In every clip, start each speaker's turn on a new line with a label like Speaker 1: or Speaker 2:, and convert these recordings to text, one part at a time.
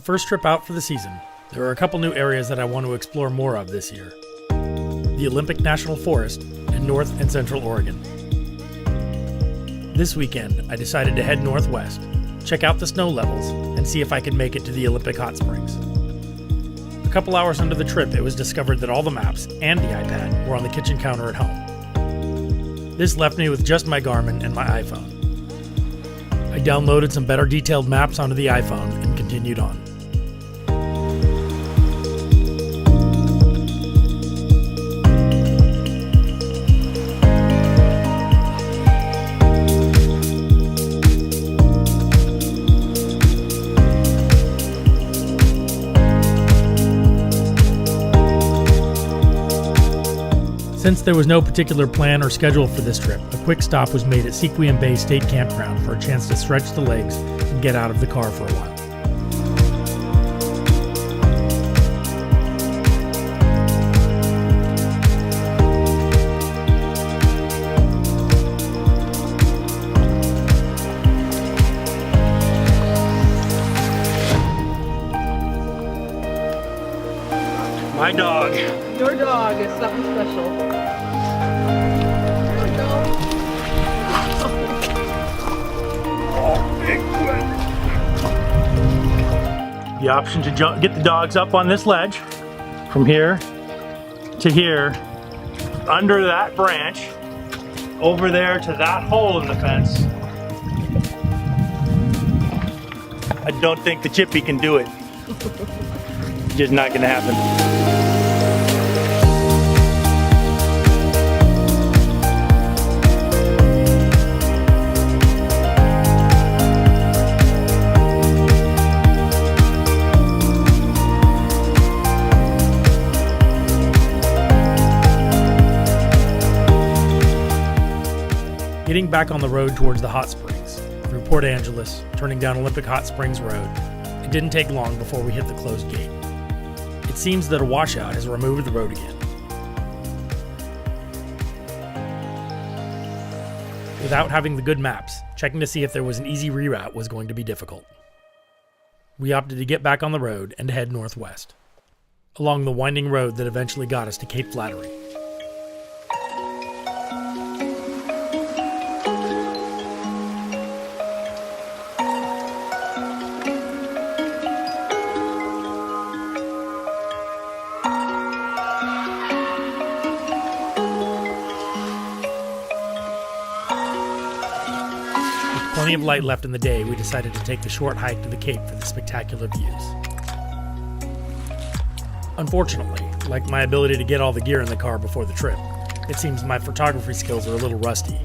Speaker 1: the first trip out for the season, there are a couple new areas that I want to explore more of this year. The Olympic National Forest and North and Central Oregon. This weekend, I decided to head northwest, check out the snow levels, and see if I could make it to the Olympic hot springs. A couple hours into the trip, it was discovered that all the maps and the iPad were on the kitchen counter at home. This left me with just my Garmin and my iPhone. I downloaded some better detailed maps onto the iPhone and continued on. Since there was no particular plan or schedule for this trip, a quick stop was made at Sequim Bay State Campground for a chance to stretch the legs and get out of the car for a while. My dog.
Speaker 2: Your dog is something special. There we go.
Speaker 1: Oh, big one. The option to get the dogs up on this ledge from here to here, under that branch, over there to that hole in the fence. I don't think the chippy can do it. Just not gonna happen. Getting back on the road towards the hot springs, through Port Angeles, turning down Olympic Hot Springs Road, it didn't take long before we hit the closed gate. It seems that a washout has removed the road again. Without having the good maps, checking to see if there was an easy reroute was going to be difficult. We opted to get back on the road and head northwest, along the winding road that eventually got us to Cape Flattery. Plenty of light left in the day, we decided to take the short hike to the Cape for the spectacular views. Unfortunately, like my ability to get all the gear in the car before the trip, it seems my photography skills are a little rusty.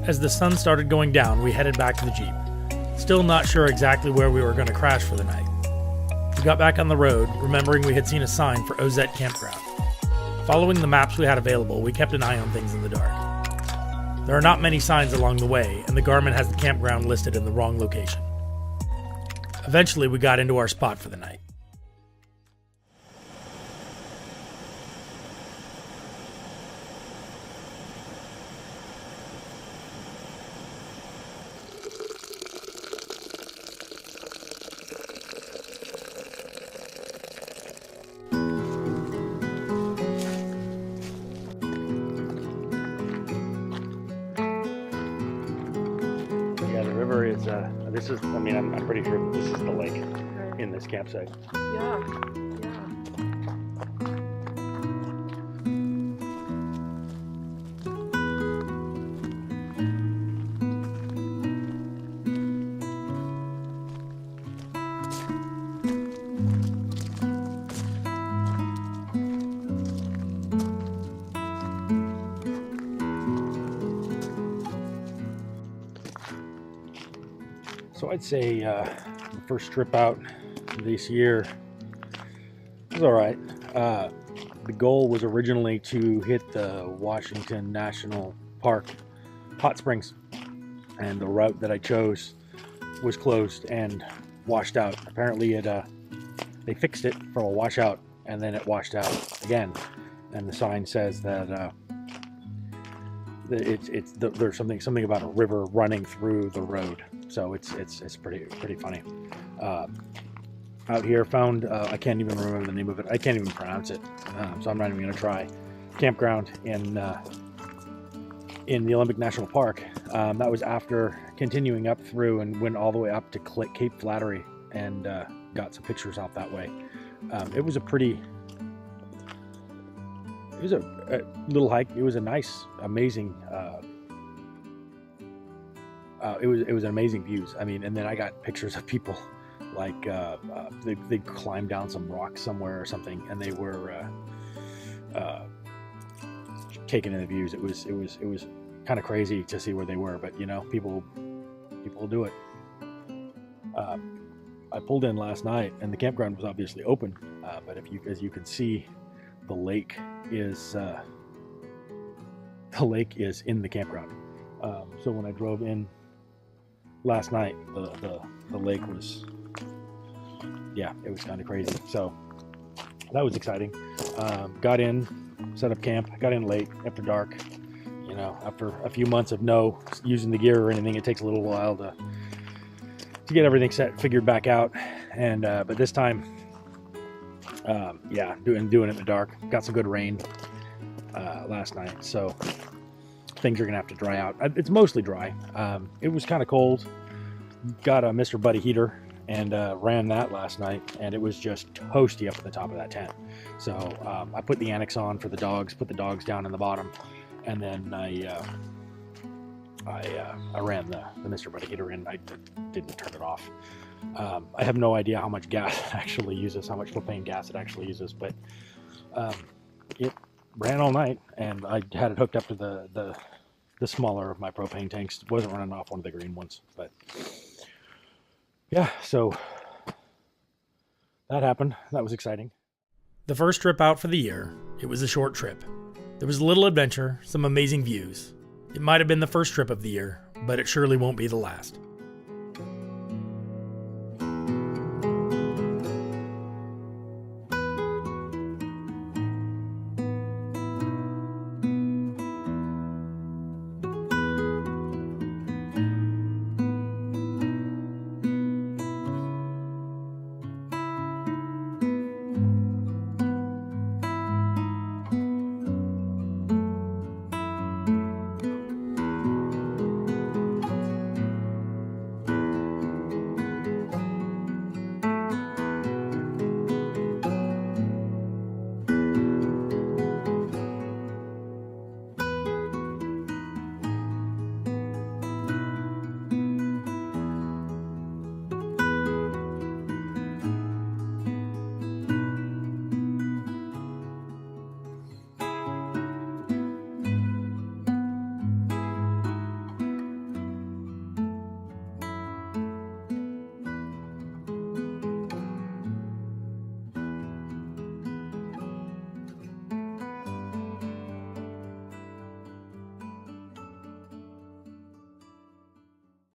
Speaker 1: As the sun started going down, we headed back to the Jeep, still not sure exactly where we were going to crash for the night. We got back on the road, remembering we had seen a sign for Ozette Campground. Following the maps we had available, we kept an eye on things in the dark. There are not many signs along the way, and the Garmin has the campground listed in the wrong location. Eventually, we got into our spot for the night. I'm pretty sure this is the lake in this campsite.
Speaker 2: Yeah.
Speaker 1: So I'd say the first trip out this year was all right. The goal was originally to hit the Washington National Park hot springs, and the route that I chose was closed and washed out. Apparently they fixed it for a washout, and then it washed out again, and the sign says that there's something about a river running through the road. So it's pretty funny. out here. Found, I can't even remember the name of it. I can't even pronounce it, so I'm not even going to try. Campground in the Olympic National Park. That was after continuing up through and went all the way up to Cape Flattery and got some pictures off that way. It was a little hike. It was a nice, amazing. It was an amazing views. I mean, and then I got pictures of people like they climbed down some rocks somewhere or something, and they were taking in the views. It was kind of crazy to see where they were, but you know, people will do it. I pulled in last night, and the campground was obviously open, but as you can see, the lake is in the campground. So when I drove in last night, the lake was, yeah, it was kind of crazy. So that was exciting. Got in, set up camp. Got in late after dark. You know, after a few months of no using the gear or anything, it takes a little while to get everything figured back out. And but this time, yeah, doing it in the dark. Got some good rain last night, so things are gonna have to dry out. It's mostly dry. It was kind of cold. Got a Mr. Buddy heater and ran that last night, and it was just toasty up at the top of that tent. So I put the annex on for the dogs, put the dogs down in the bottom, and then I ran the Mr. Buddy heater in. I didn't turn it off. I have no idea how much gas it actually uses, how much propane gas it actually uses, but it ran all night, and I had it hooked up to the smaller of my propane tanks. It wasn't running off one of the green ones, but yeah, so that happened. That was exciting.
Speaker 3: The first trip out for the year, it was a short trip. There was a little adventure, some amazing views. It might have been the first trip of the year, but it surely won't be the last.